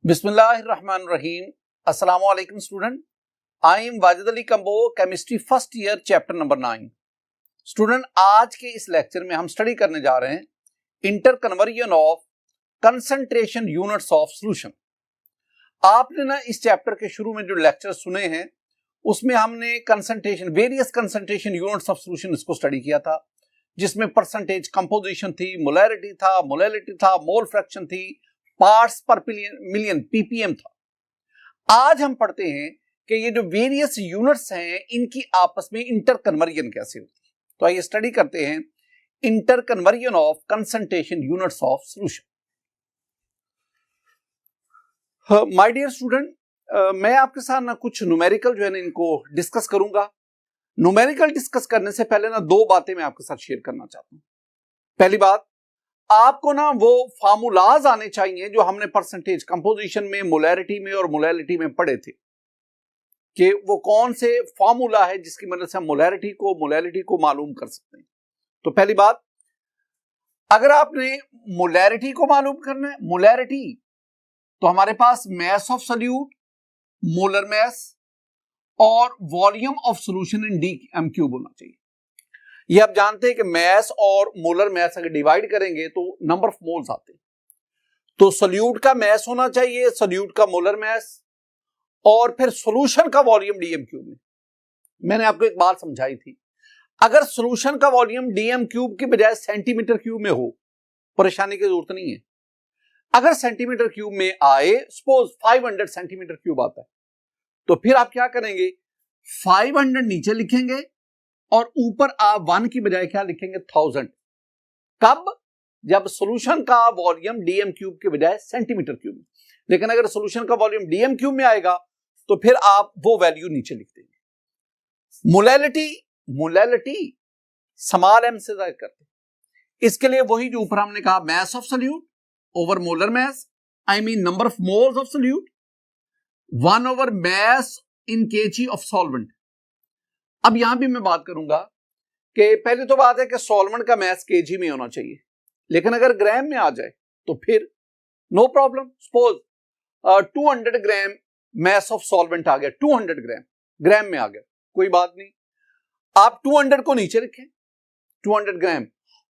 बिस्मिल्लाहिर्रहमानिर्रहीम। अस्सलाम वालेकुम student. I am Wajid Ali combo, chemistry first year, chapter number 9। Student, आज के इस लेक्चर में हम स्टडी करने जा रहे हैं inter conversion of concentration units of solution. आपने ना इस चैप्टर के शुरू में जो लेक्चर सुने हैं उसमें हमने various concentration units of solution इसको स्टडी किया था, जिसमें परसेंटेज कंपोजिशन थी, मोलैरिटी था, मोल फ्रैक्शन थी, पार्ट्स पर मिलियन पीपीएम था। आज हम पढ़ते हैं कि ये जो वेरियस यूनिट्स हैं इनकी आपस में इंटर कन्वर्जन कैसे होती है। तो आइए स्टडी करते हैं inter conversion of concentration units of solution. My dear student, मैं आपके साथ ना कुछ न्यूमेरिकल जो है ना इनको डिस्कस करूंगा। न्यूमेरिकल डिस्कस करने से पहले ना दो बातें मैं आपके साथ शेयर करना चाहता हूं। पहली बात, आपको ना वो फार्मूलाज आने चाहिए जो हमने परसेंटेज कंपोजिशन में, मोलैरिटी में और मोलैलिटी में पढ़े थे, कि वो कौन से फार्मूला है जिसकी मदद से हम मोलैलिटी को मालूम कर सकते हैं। तो पहली बात, अगर आपने मोलैरिटी को मालूम करना है, मोलैरिटी तो हमारे पास mass of solute, molar mass और volume of solution in dm cube होना चाहिए। ये आप जानते हैं कि मैस और मोलर मैस अगर डिवाइड करेंगे तो नंबर ऑफ मोल्स आते हैं। तो सॉल्यूट का मैस होना चाहिए, सॉल्यूट का मोलर मैस, और फिर सॉल्यूशन का वॉल्यूम डीएम क्यूब में। मैंने आपको एक बात समझाई थी, अगर सॉल्यूशन का वॉल्यूम डीएम क्यूब के बजाय सेंटीमीटर क्यूब में हो, परेशानी की जरूरत नहीं है। अगर सेंटीमीटर क्यूब में आए, सपोज 500 सेंटीमीटर क्यूब आता है, तो फिर आप क्या करेंगे, 500 नीचे लिखेंगे और ऊपर आप 1 की बजाय क्या लिखेंगे, 1000। कब? जब सॉल्यूशन का वॉल्यूम डीएम क्यूब के बजाय सेंटीमीटर क्यूब में। लेकिन अगर सॉल्यूशन का वॉल्यूम डीएम क्यूब में आएगा तो फिर आप वो वैल्यू नीचे लिख देंगे। मोलैलिटी स्मॉल एम से जाहिर करते हैं। इसके लिए वही जो ऊपर हमने कहा, mass of solute over molar mass, I mean number of moles of solute, 1 over mass in KG of solvent. अब यहां भी मैं बात करूंगा कि पहले तो बात है कि सॉल्वेंट का मैस केजी में होना चाहिए, लेकिन अगर ग्राम में आ जाए तो फिर no problem. Suppose 200 gram mass of solvent आ गया, 200 ग्राम में आ गया, कोई बात नहीं, आप 200 को नीचे लिखें, 200 ग्राम,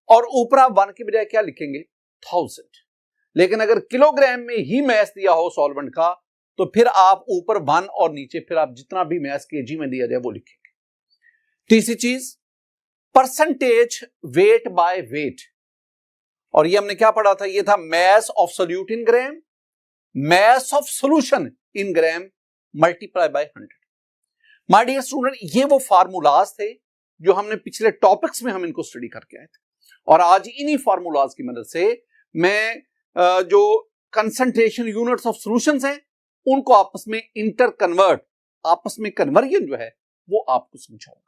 और ऊपर आप 1 की बजाय क्या लिखेंगे, 1000। लेकिन अगर किलोग्राम में ही मैस दिया हो सॉल्वेंट का तो फिर आप ऊपर 1 और नीचे फिर आप जितना भी मैस केजी में दिया जाए वो लिखेंगे। तीसरी चीज, परसेंटेज वेट बाय वेट, और ये हमने क्या पढ़ा था, ये था mass of solute in gram, mass of solution in gram multiply by 100। My dear student, ये वो फार्मूलाज थे जो हमने पिछले टॉपिक्स में हम इनको स्टडी करके आए थे, और आज इन्हीं फार्मूलाज की मदद से मैं जो कंसंट्रेशन यूनिट्स ऑफ सॉल्यूशंस हैं उनको आपस में आपस में कन्वर्जन जो है वो आपको समझाऊंगा।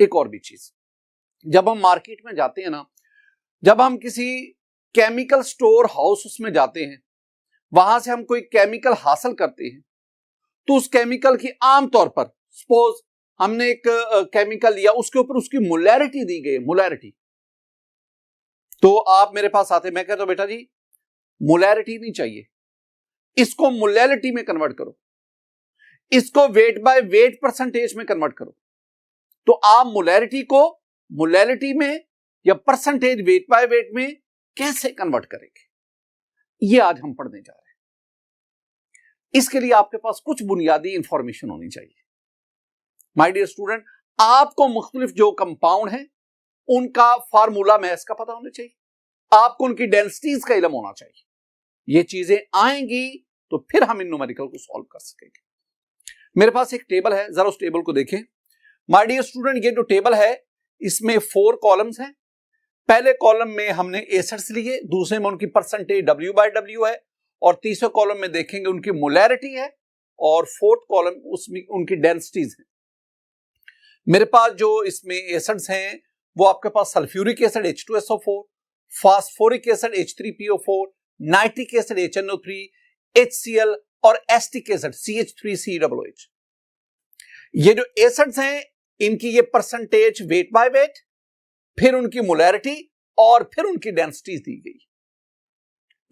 एक और भी चीज, जब हम मार्केट में जाते हैं ना, जब हम किसी केमिकल स्टोर हाउस उसमें जाते हैं, वहां से हम कोई केमिकल हासिल करते हैं, तो उस केमिकल की आमतौर पर, सपोज हमने एक केमिकल लिया, उसके ऊपर उसकी मोलैरिटी दी गई, मोलैरिटी। तो आप मेरे पास आते, मैं कहता हूं बेटा जी मोलैरिटी नहीं चाहिए, इसको मोलैलिटी में कन्वर्ट करो, इसको वेट बाय वेट परसेंटेज में कन्वर्ट करो। तो आप मोलैरिटी को मोलैलिटी में या परसेंटेज वेट बाय वेट में कैसे कन्वर्ट करेंगे, ये आज हम पढ़ने जा रहे हैं। इसके लिए आपके पास कुछ बुनियादी इंफॉर्मेशन होनी चाहिए। माय डियर स्टूडेंट, आपको मुख्तलिफ जो कंपाउंड हैं उनका फार्मूला मैस का पता होना चाहिए, आपको उनकी डेंसिटीज का इल्म होना चाहिए। ये चीजें आएंगी तो फिर हम इन न्यूमेरिकल को सॉल्व कर सकेंगे। मेरे पास एक टेबल है, जरा उस टेबल को देखें। माय डियर स्टूडेंट, ये जो टेबल है इसमें 4 कॉलम्स हैं। पहले कॉलम में हमने एसिड्स लिए, दूसरे में उनकी परसेंटेज W/W है, और तीसरे कॉलम में देखेंगे उनकी मोलैरिटी है, और फोर्थ कॉलम उसमें उनकी डेंसिटीज है। मेरे पास जो इसमें एसिड्स हैं वो आपके पास sulphuric acid H2SO4, phosphoric acid H3PO4, nitric acid HNO3, HCl और एसिटिक एसिड CH3COOH। ये जो एसिड्स हैं इनकी ये परसेंटेज वेट बाय वेट, फिर उनकी मोलैरिटी और फिर उनकी डेंसिटी दी गई।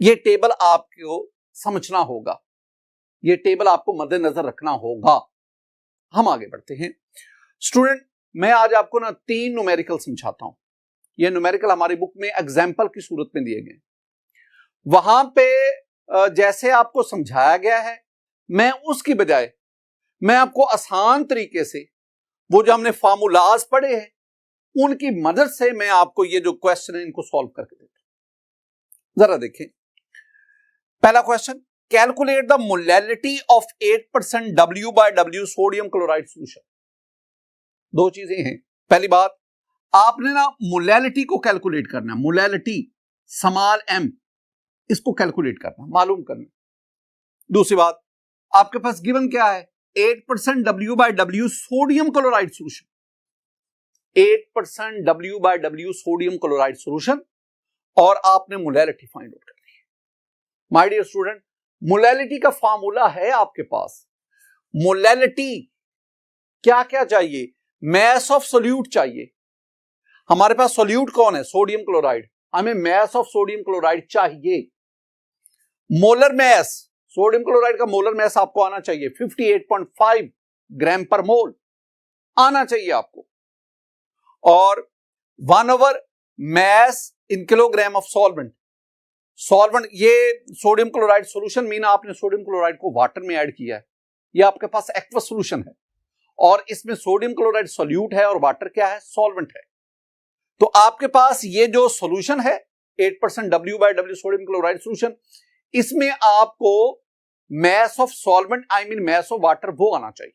ये टेबल आपको समझना होगा, ये टेबल आपको मद्देनजर रखना होगा। हम आगे बढ़ते हैं स्टूडेंट। मैं आज आपको ना 3 न्यूमेरिकल समझाता हूं। ये न्यूमेरिकल हमारी बुक में एग्जाम्पल की सूरत में दिए गए। वहां पे जैसे आपको समझाया गया है, मैं उसकी बजाय मैं आपको आसान तरीके से वो जो हमने फार्मूलाज पढ़े हैं उनकी मदद से मैं आपको ये जो क्वेश्चन है इनको सॉल्व करके देता हूं। जरा देखें पहला question, calculate the molality of 8% W/W sodium chloride solution. दो चीजें हैं। पहली बात, आपने ना मोलैलिटी को कैलकुलेट करना है, मोलैलिटी स्मॉल m इसको कैलकुलेट करना, मालूम करना। दूसरी बात, आपके पास गिवन क्या है, 8% W/W sodium chloride solution, 8% W/W sodium chloride solution, और आपने मोलैलिटी फाइंड आउट करनी है। माय डियर स्टूडेंट, मोलैलिटी का फार्मूला है आपके पास। मोलैलिटी क्या क्या चाहिए, मैस ऑफ सोल्यूट चाहिए। हमारे पास सोल्यूट कौन है, सोडियम क्लोराइड, हमें मैस ऑफ सोडियम क्लोराइड चाहिए। मोलर मैस, सोडियम क्लोराइड का मोलर मैस आपको आना चाहिए 58.5 ग्राम पर मोल आना चाहिए आपको, और 1/, mass in kilogram of solvent. Solvent ये सोडियम क्लोराइड सॉल्यूशन मीन आपने सोडियम क्लोराइड को वाटर में ऐड किया है, ये आपके पास एक्वस सॉल्यूशन है, और इसमें सोडियम क्लोराइड सोल्यूट है और वाटर क्या है, सॉल्वेंट है। तो आपके पास ये जो सॉल्यूशन है 8% W/W सोडियम क्लोराइड सॉल्यूशन, इसमें आपको mess of solvent I mean mass of water वो आना चाहिए।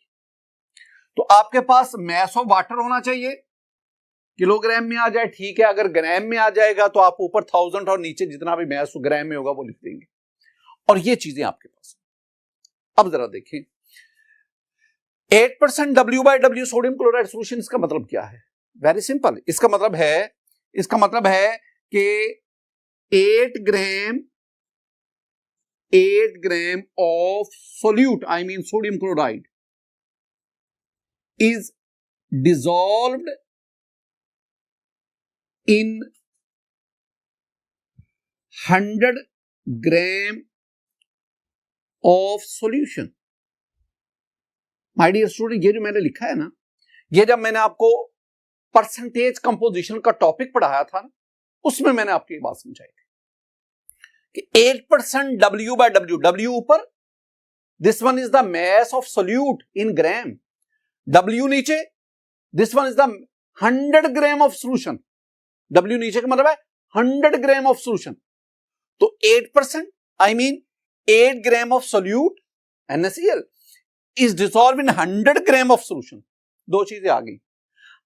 तो आपके पास मैस ऑफ वाटर होना चाहिए, किलोग्राम में आ जाए ठीक है, अगर ग्राम में आ जाएगा तो आप ऊपर 1000 और नीचे जितना भी मैस ग्राम में होगा वो लिख देंगे, और ये चीजें आपके पास। अब जरा देखें 8% W/W सोडियम क्लोराइड सॉल्यूशन, इसका मतलब क्या है, वेरी सिंपल। इसका मतलब है कि 8 gram of solute I mean sodium chloride is dissolved in 100 gram of solution. My dear student, ये जो मैंने लिखा है ना, ये जब मैंने आपको परसेंटेज कंपोजिशन का टॉपिक पढ़ाया था ना, उसमें मैंने आपको ये बात समझाई थी कि 8% W/W, W ऊपर, this one is the mass of solute in gram, W नीचे, this one is the 100 gram of solution, W नीचे का मतलब है 100 ग्राम ऑफ सॉल्यूशन। तो 8% I mean 8 gram of solute NaCl is dissolve in 100 gram of solution. दो चीजें आ गई,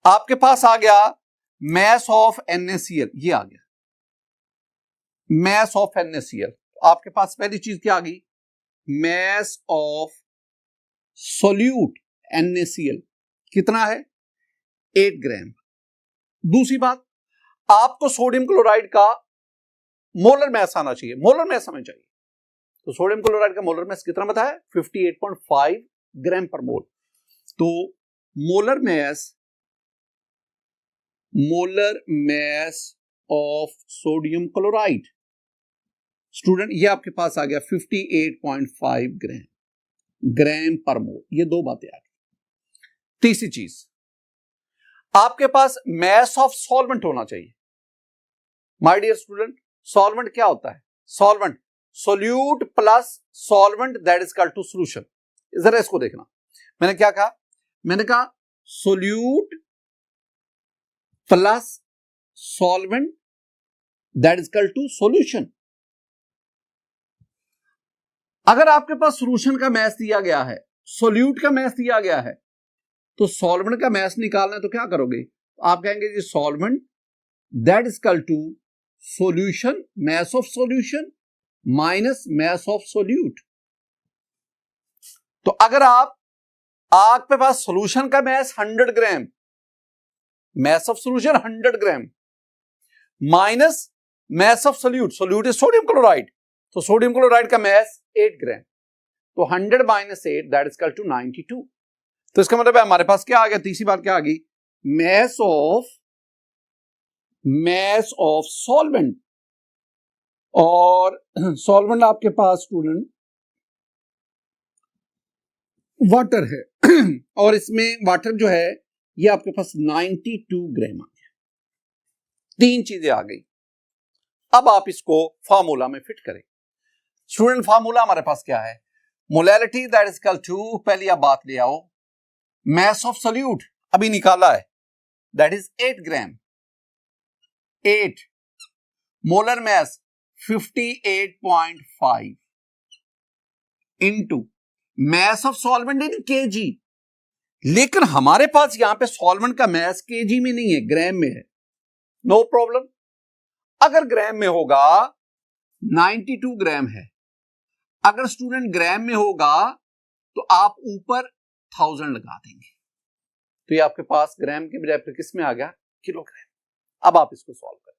आपके पास आ गया मैस ऑफ NaCl, ये आ गया मैस ऑफ NaCl। आपके पास पहली चीज क्या आ गई, मैस ऑफ सोल्यूट NaCl कितना है, 8 ग्राम। दूसरी बात, आपको सोडियम क्लोराइड का मोलर मैस आना चाहिए, मोलर मैस हमें चाहिए। तो सोडियम क्लोराइड का मोलर मैस कितना बताया, 58.5 ग्राम पर मोल। तो molar mass of sodium chloride student, ये आपके पास आ गया 58.5 ग्राम पर मोल। ये दो बातें आ गई। तीसरी चीज, आपके पास मैस ऑफ सॉल्वेंट होना चाहिए। माय डियर स्टूडेंट, सॉल्वेंट क्या होता है, solvent solute plus solvent that is equal to solution. जरा इसको देखना, मैंने क्या कहा, मैंने कहा solute plus solvent that is equal to solution. अगर आपके पास सॉल्यूशन का मैस दिया गया है, सोल्यूट का मैस दिया गया है, तो सॉल्वेंट का मैस निकालना है तो क्या करोगे, आप कहेंगे जी solvent that is equal to solution mass of solution minus mass of solute. तो अगर आपके पास सॉल्यूशन का mass 100 gram, mass of solution 100 gram minus mass of solute, solute is sodium chloride, तो सोडियम क्लोराइड का मैस 8 ग्राम, तो 100 minus 8 that is equal to 92। तो इसका मतलब है हमारे पास क्या आ गया, तीसरी बात क्या आ गई, मैस ऑफ सॉल्वेंट और सॉल्वेंट आपके पास स्टूडेंट वाटर है और इसमें वाटर जो है ये आपके पास 92 ग्राम आ गया। तीन चीजें आ गई। अब आप इसको फार्मूला में फिट करें। स्टूडेंट फार्मूला हमारे पास क्या है? Molality that is equal to, पहली आप बात ले आओ, मास ऑफ सोल्यूट अभी निकाला है that is 8 gram, 8 molar mass 58.5 into mass of solvent in KG. लेकिन हमारे पास यहां पे सॉल्वेंट का मास केजी में नहीं है, ग्राम में है। नो प्रॉब्लम, अगर ग्राम में होगा 92 ग्राम है, अगर स्टूडेंट ग्राम में होगा तो आप ऊपर 1000 लगा देंगे, तो ये आपके पास ग्राम के बजाय फिर किस में आ गया? किलोग्राम। अब आप इसको सॉल्व करें।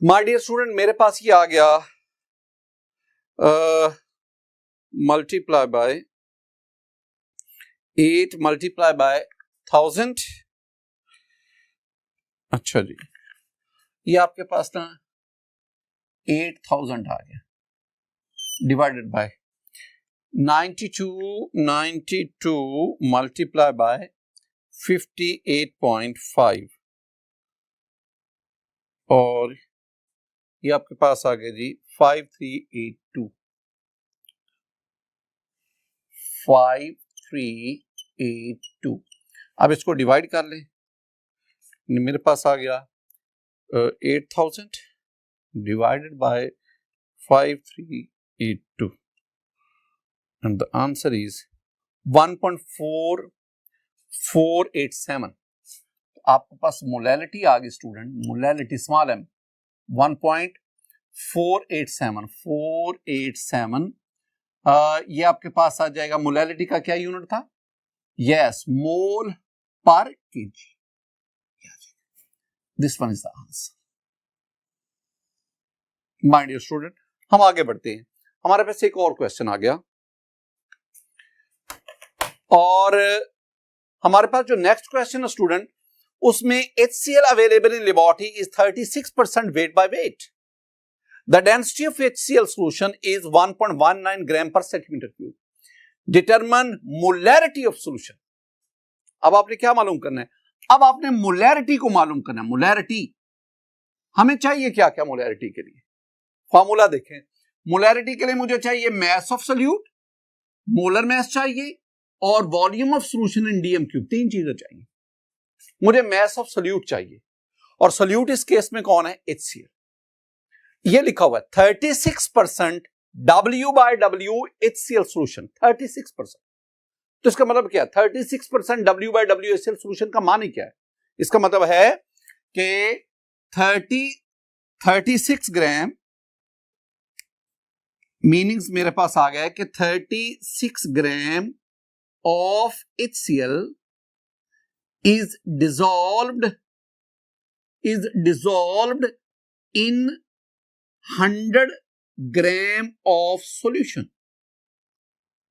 माय डियर स्टूडेंट, मेरे पास ये आ गया मल्टीप्लाई बाय 8 मल्टीप्लाई बाय 1000। अच्छा जी, ये आपके पास ना 8000 आ गया, डिवाइडेड बाय 92 मल्टीप्लाई बाय 58.5 और ये आपके पास आ गया जी 5382। अब इसको डिवाइड कर लें, मेरे पास आ गया 8000 divided by 5382 and the answer is 1.4487। आपके पास मोलैलिटी आ गई स्टूडेंट, मोलैलिटी स्मॉल m 1.487 ये आपके पास आ जाएगा। मोलैलिटी का क्या यूनिट था? Yes, mole per KG. This one is the answer. My dear student, हम आगे बढ़ते हैं। हमारे पास एक और क्वेश्चन आ गया और हमारे पास जो नेक्स्ट क्वेश्चन है स्टूडेंट, उसमें HCl available in laboratory is 36% wait by wait. The density of HCl solution is 1.19 ग्राम पर centimetre cube. Determine molarity of solution. अब आपने क्या मालूम करना है? अब आपने मोलैरिटी को मालूम करना है। मोलैरिटी हमें चाहिए क्या क्या मोलैरिटी के लिए? फॉर्मूला देखें। मोलैरिटी के लिए मुझे चाहिए mass of solute, molar mass चाहिए और volume of solution in dm cube. तीन चीजें चाहिए। मुझे मास ऑफ सोल्यूट चाहिए और सोल्यूट इस केस में कौन है? HCl। ये लिखा हुआ है 36% W/W HCl सॉल्यूशन, 36%। तो इसका मतलब क्या है? 36% W/W HCl सॉल्यूशन का मान ही क्या है? इसका मतलब है कि 36 ग्राम मीनिंग्स मेरे पास आ गया है कि 36 ग्राम of HCl is dissolved in 100 gram of solution।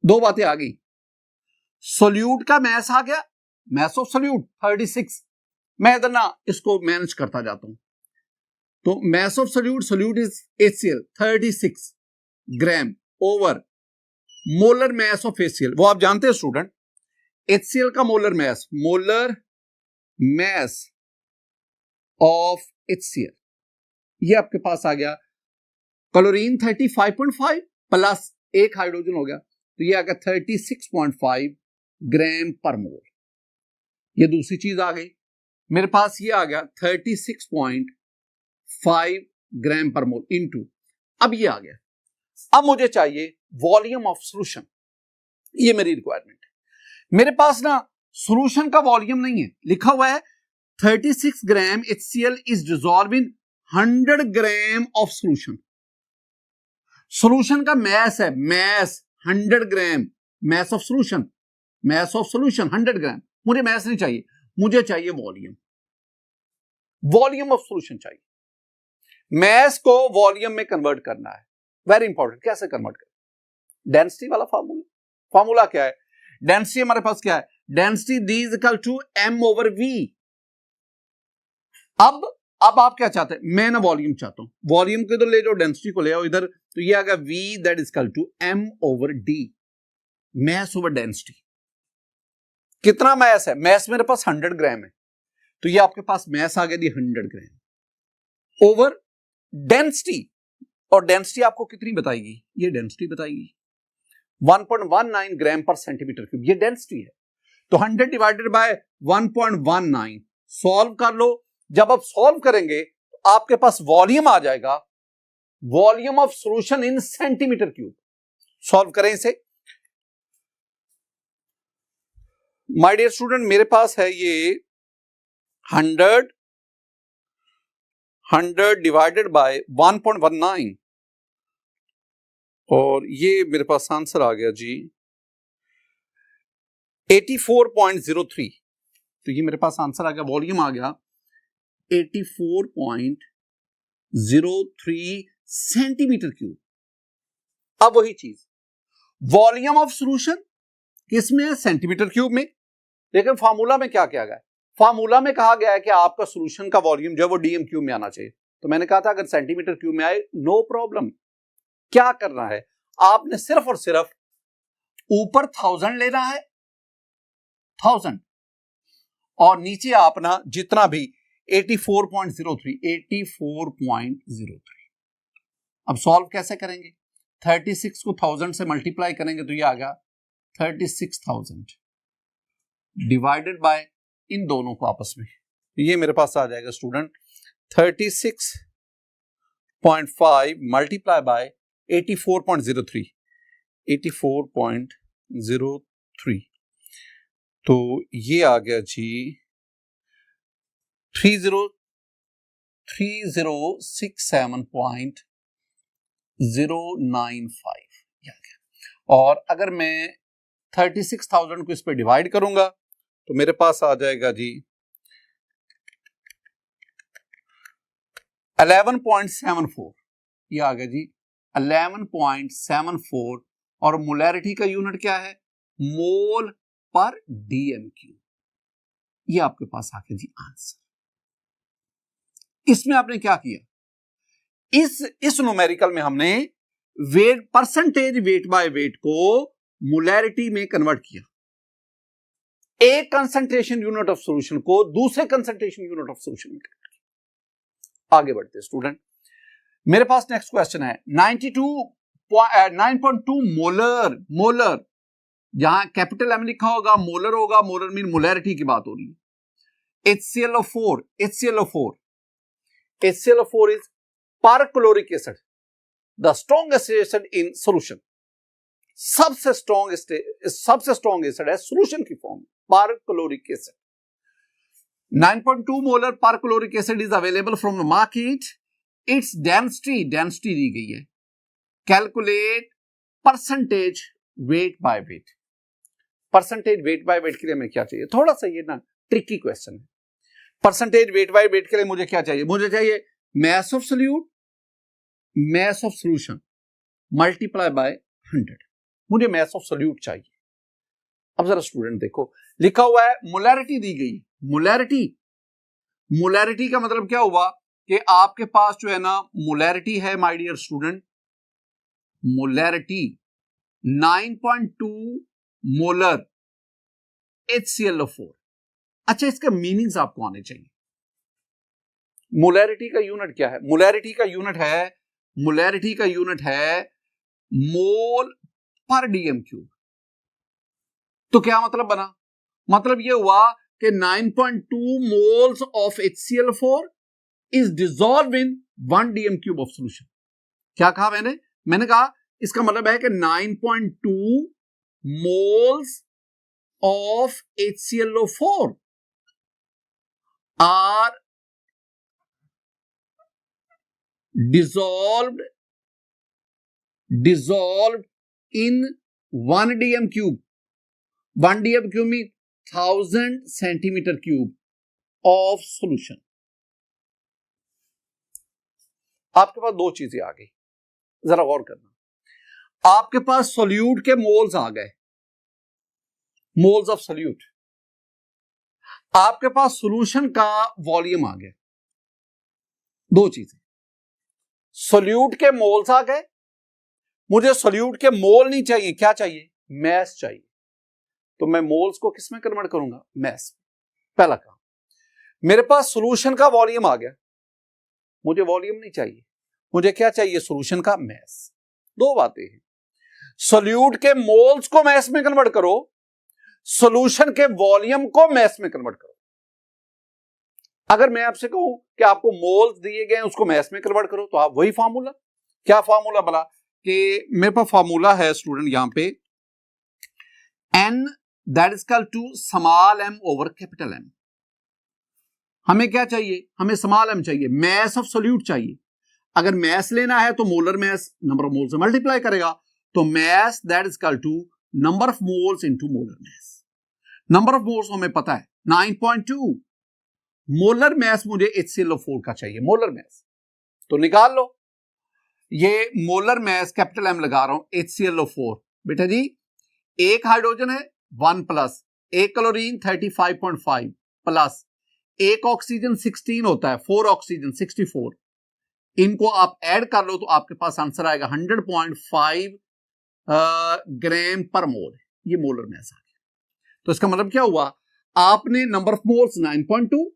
दो बातें आ गई। सोल्यूट का मैस आ गया, मैस ऑफ सोल्यूट 36। मैं इधर ना इसको मैनेज करता जाता हूं। तो mess of solute, solute is HCl 36 gram over molar mass of HCl। वो आप जानते हैं स्टूडेंट, HCl का मोलर मैस ऑफ HCl ये आपके पास आ गया। क्लोरीन 35.5 प्लस एक हाइड्रोजन हो गया, तो ये आ गया 36.5 ग्राम पर मोल। ये दूसरी चीज आ गई। मेरे पास ये आ गया 36.5 ग्राम पर मोल इनटू, अब ये आ गया। अब मुझे चाहिए वॉल्यूम ऑफ सॉल्यूशन, ये मेरी रिक्वायरमेंट है। मेरे पास ना सॉल्यूशन का वॉल्यूम नहीं है, लिखा हुआ है 36 gram HCl is dissolve in 100 gram of solution. Solution का मैस है, mass 100 gram, mass of solution 100 gram. मुझे मैस नहीं चाहिए, मुझे चाहिए वॉल्यूम, वॉल्यूम ऑफ सॉल्यूशन चाहिए। मैस को वॉल्यूम में कन्वर्ट करना है, वेरी इंपॉर्टेंट। कैसे कन्वर्ट करें? डेंसिटी वाला फार्मूला क्या है? डेंसिटी हमारे पास क्या है? Density D is equal to M/V। अब अब आप क्या चाहते हैं? मैं ना वॉल्यूम चाहता हूं, वॉल्यूम को इधर ले जाओ, डेंसिटी को ले आओ इधर, तो ये आ गया V that is equal to M over D, mass over density. कितना मैस है? मैस मेरे पास 100 ग्राम है, तो ये आपके पास मैस आ गया जी 100 ग्राम ओवर डेंसिटी, और डेंसिटी आपको कितनी बताएगी? ये डेंसिटी बताएगी 1.19 ग्राम पर सेंटीमीटर क्यूब, ये डेंसिटी है। तो 100 डिवाइडेड बाय 1.19 सॉल्व कर लो। जब आप सॉल्व करेंगे तो आपके पास वॉल्यूम आ जाएगा, volume of solution in centimetre cube. Solve करें इसे। माय डियर स्टूडेंट, मेरे पास है ये 100 डिवाइडेड बाय 1.19, और ये मेरे पास आंसर आ गया जी 84.03। तो ये मेरे पास आंसर आ गया, वॉल्यूम आ गया 84.03 सेंटीमीटर क्यूब। अब वही चीज, वॉल्यूम ऑफ सॉल्यूशन किसमें है? सेंटीमीटर क्यूब में। लेकिन फार्मूला में क्या किया गया है? फार्मूला में कहा गया है कि आपका सॉल्यूशन का वॉल्यूम जो है वो डीएम क्यूब में आना चाहिए। तो मैंने कहा था अगर सेंटीमीटर क्यूब में आए नो प्रॉब्लम। क्या करना है? आपने सिर्फ और सिर्फ ऊपर 1000 लेना है, 1000, और नीचे अपना जितना भी 84.03। अब सॉल्व कैसे करेंगे? 36 को 1000 से मल्टीप्लाई करेंगे तो ये आ गया 36,000 डिवाइडेड बाय इन दोनों को आपस में, ये मेरे पास आ जाएगा स्टूडेंट 36.5 मल्टीप्लाई बाय 84.03, तो ये आ गया जी 3067.095। और अगर मैं 36,000 को इस पे डिवाइड करूंगा तो मेरे पास आ जाएगा जी 11.74, ये आ गया जी 11.74, और मोलैरिटी का यूनिट क्या है? मोल पर डीएम क्यूब। ये आपके पास आ गया जी आंसर। इसमें आपने क्या किया? इस न्यूमेरिकल में हमने weight, percentage weight by weight को मोलैरिटी में कन्वर्ट किया। एक कंसंट्रेशन यूनिट ऑफ सॉल्यूशन को दूसरे कंसंट्रेशन यूनिट ऑफ सॉल्यूशन में कन्वर्ट किया। आगे बढ़ते हैं स्टूडेंट, मेरे पास नेक्स्ट क्वेश्चन है 9.2 मोलर, जहां कैपिटल एम लिखा होगा, मोलर होगा, मोलर मीन मोलैरिटी की बात हो रही है। HClO4 is perchloric acid, the strongest acid in solution. सबसे स्ट्रॉन्ग एसिड है सॉल्यूशन की form, perchloric acid. 9.2 molar perchloric acid is available from the market. Its density दी गई है। Calculate percentage weight by weight. Percentage weight by weight के लिए हमें क्या चाहिए? थोड़ा सा ये ना ट्रिकी क्वेश्चन है। परसेंटेज वेट बाय वेट के लिए मुझे क्या चाहिए? मुझे चाहिए mass of solution multiply by 100। मुझे mass of solute चाहिए। अब जरा स्टूडेंट देखो, लिखा हुआ है मोलैरिटी दी गई। मोलैरिटी का मतलब क्या हुआ कि आपके पास जो है ना मोलैरिटी है my dear student, molarity 9.2 molar HClO4। अच्छा, इसका मीनिंग्स आपको आने चाहिए। मोलैरिटी का यूनिट क्या है? मोलैरिटी का यूनिट है मोल पर डीएम क्यूब। तो क्या मतलब बना? मतलब यह हुआ कि 9.2 moles of HCl4 is dissolve in 1 DM cube of solution. क्या कहा मैंने कहा इसका मतलब है कि 9.2 moles of HClO4 are dissolved in 1 dm cube. 1 dm cube means 1000 centimeter cube of solution. आपके पास दो चीजें आ गई, जरा गौर करना। आपके पास सोल्यूट के मोल्स आ गए, मोल्स ऑफ सोल्यूट। आपके पास सॉल्यूशन का वॉल्यूम आ गया। दो चीजें, सोल्यूट के मोल्स आ गए, मुझे सोल्यूट के मोल नहीं चाहिए, क्या चाहिए, मैस चाहिए। तो मैं मोल्स को किस में कन्वर्ट करूंगा, मैस। पहला काम। मेरे पास सॉल्यूशन का वॉल्यूम आ गया, मुझे वॉल्यूम नहीं चाहिए, मुझे क्या चाहिए, सॉल्यूशन का मैस। दो बातें हैं, सोल्यूट के मोल्स को मैस में कन्वर्ट करो, सॉल्यूशन के वॉल्यूम को मैस में कन्वर्ट करो। अगर मैं आपसे कहूं कि आपको मोल्स दिए गए हैं उसको मैस में कन्वर्ट करो, तो आप वही फार्मूला, क्या फार्मूला बोला कि मेरे पास फार्मूला है स्टूडेंट यहां पे n that is equal to small m over capital M। हमें क्या चाहिए, हमें स्मॉल m चाहिए, मैस ऑफ सोल्यूट चाहिए। अगर मैस लेना है तो molar mass number of mole से मल्टीप्लाई करेगा, तो mass that is equal to number of moles into molar mass. Number of moles हमें पता है 9.2, मोलर मैस मुझे HClO4 का चाहिए, मोलर मैस। तो निकाल लो, ये मोलर मैस कैपिटल M लगा रहा हूं, HClO4। बेटा जी एक हाइड्रोजन है 1 प्लस, एक क्लोरीन 35.5 प्लस, एक ऑक्सीजन 16 होता है, 4 ऑक्सीजन 64। इनको आप ऐड कर लो तो आपके पास आंसर आएगा 100.5 ग्राम पर मोल। ये मोलर मैस आ गया। तो इसका मतलब क्या हुआ, आपने number of moles 9.2,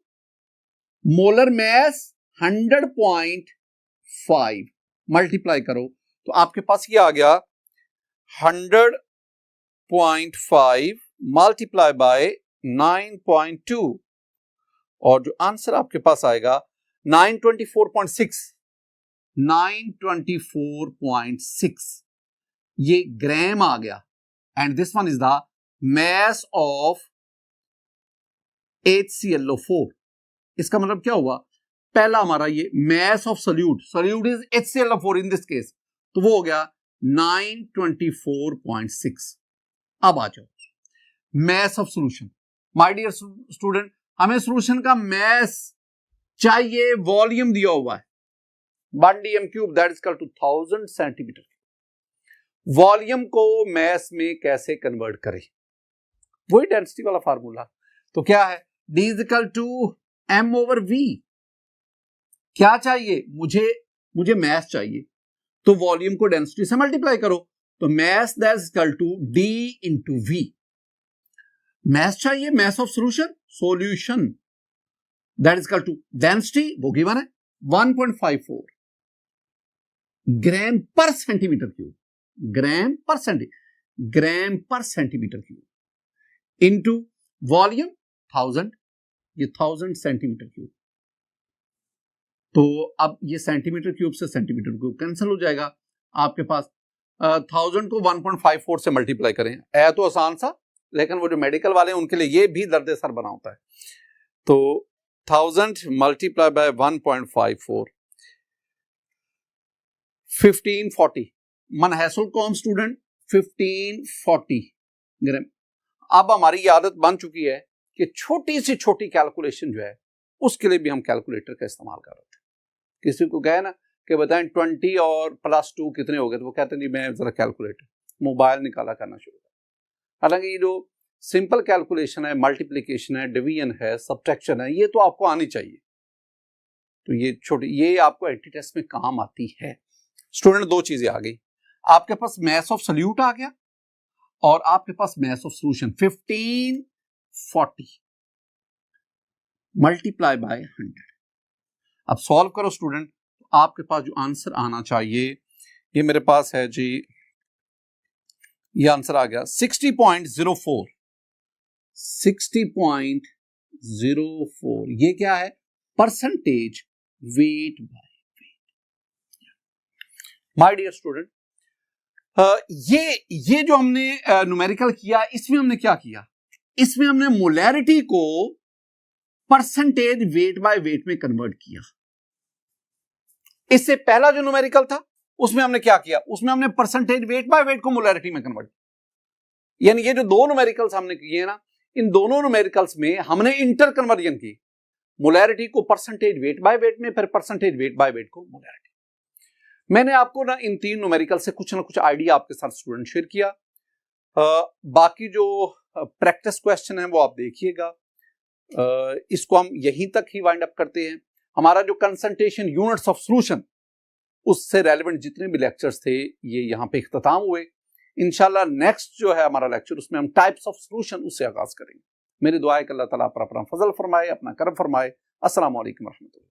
molar mass 100.5 multiply करो तो आपके पास ये आ गया 100.5 मल्टीप्लाई बाय 9.2, और जो आंसर आपके पास आएगा 924.6, 924.6 ये ग्राम आ गया। And this one is the mass of HClO4। इसका मतलब क्या हुआ, पहला हमारा ये mass of solute, solute is HClO4 in this case, तो वो हो गया 924.6। अब आ जाओ mass of solution. My dear student, हमें सॉल्यूशन का मैस चाहिए, वॉल्यूम दिया हुआ है 1 dm cube that is equal to 1000 centimetre. Volume को मैस में कैसे कन्वर्ट करें, वही डेंसिटी वाला फार्मूला। तो क्या है, D is equal to M over V। क्या चाहिए, मुझे मैस चाहिए, तो वॉल्यूम को डेंसिटी से मल्टीप्लाई करो, तो mass that is equal to D into V। Mass चाहिए, mass of solution that is equal to density, वो गिवन है 1.54 ग्राम पर सेंटीमीटर क्यूब, ग्राम पर सेंटीमीटर क्यूब इंटू वॉल्यूम 1000, ये 1000 सेंटीमीटर क्यूब। तो अब ये सेंटीमीटर क्यूब से सेंटीमीटर क्यूब कैंसिल हो जाएगा, आपके पास 1000 को 1.54 से मल्टीप्लाई करें, है तो आसान सा, लेकिन वो जो मेडिकल वाले हैं उनके लिए ये भी दर्द सर बना होता है। तो 1000 मल्टीप्लाई बाय 1.54 1540 मन हैसल कौन स्टूडेंट 1540 ग्राम। अब हमारी ये आदत बन चुकी है कि छोटी से छोटी कैलकुलेशन जो है उसके लिए भी हम कैलकुलेटर का इस्तेमाल कर रहे थे। किसी को कहे ना कि बताएं 20 और +2 कितने हो गए, तो वो कहते नहीं मैं जरा कैलकुलेटर मोबाइल निकाला करना शुरू कर। हालांकि ये जो सिंपल कैलकुलेशन है, मल्टीप्लिकेशन है, डिवीजन है, सब्ट्रैक्शन है, ये तो आपको आनी चाहिए। तो ये छोटी, ये आपको एंटी टेस्ट में काम आती है। स्टूडेंट दो चीजें आ गई, आपके पास मैस ऑफ सोल्यूट आ गया और आपके पास mass of solution 1540 multiply by 100। अब सॉल्व करो स्टूडेंट, तो आपके पास जो आंसर आना चाहिए, ये मेरे पास है जी, ये आंसर आ गया 60.04, 60.04। ये क्या है, percentage weight by weight. My dear student, ये जो हमने न्यूमेरिकल किया, इसमें हमने क्या किया, इसमें हमने मोलैरिटी को परसेंटेज वेट बाय वेट में कन्वर्ट किया। इससे पहला जो न्यूमेरिकल था उसमें हमने क्या किया, उसमें हमने परसेंटेज वेट बाय वेट को मोलैरिटी में कन्वर्ट किया। यानी ये जो दो न्यूमेरिकल्स हमने किए ना, इन दोनों न्यूमेरिकल्स में हमने इंटर कन्वर्जन की, मोलैरिटी को परसेंटेज वेट बाय वेट में, फिर परसेंटेज वेट बाय वेट को मोलैरिटी। मैंने आपको ना इन तीन न्यूमेरिकल से कुछ ना कुछ आइडिया आपके साथ स्टूडेंट शेयर किया। बाकी जो प्रैक्टिस क्वेश्चन है वो आप देखिएगा। इसको हम यहीं तक ही वाइंड अप करते हैं। हमारा जो कंसंट्रेशन यूनिट्स ऑफ सॉल्यूशन, उससे रेलेवेंट जितने भी लेक्चर्स थे ये यहाँ पे इख्तिताम हुए। इंशाल्लाह नेक्स्ट जो है हमारा लेक्चर, उसमें हम टाइप्स ऑफ सॉल्यूशन उससे आगाज करेंगे। मेरी दुआ है कि अल्लाह ताला पर अपना फजल फरमाए, अपना करम फरमाए। अस्सलाम वालेकुम रहमतुल्लाह।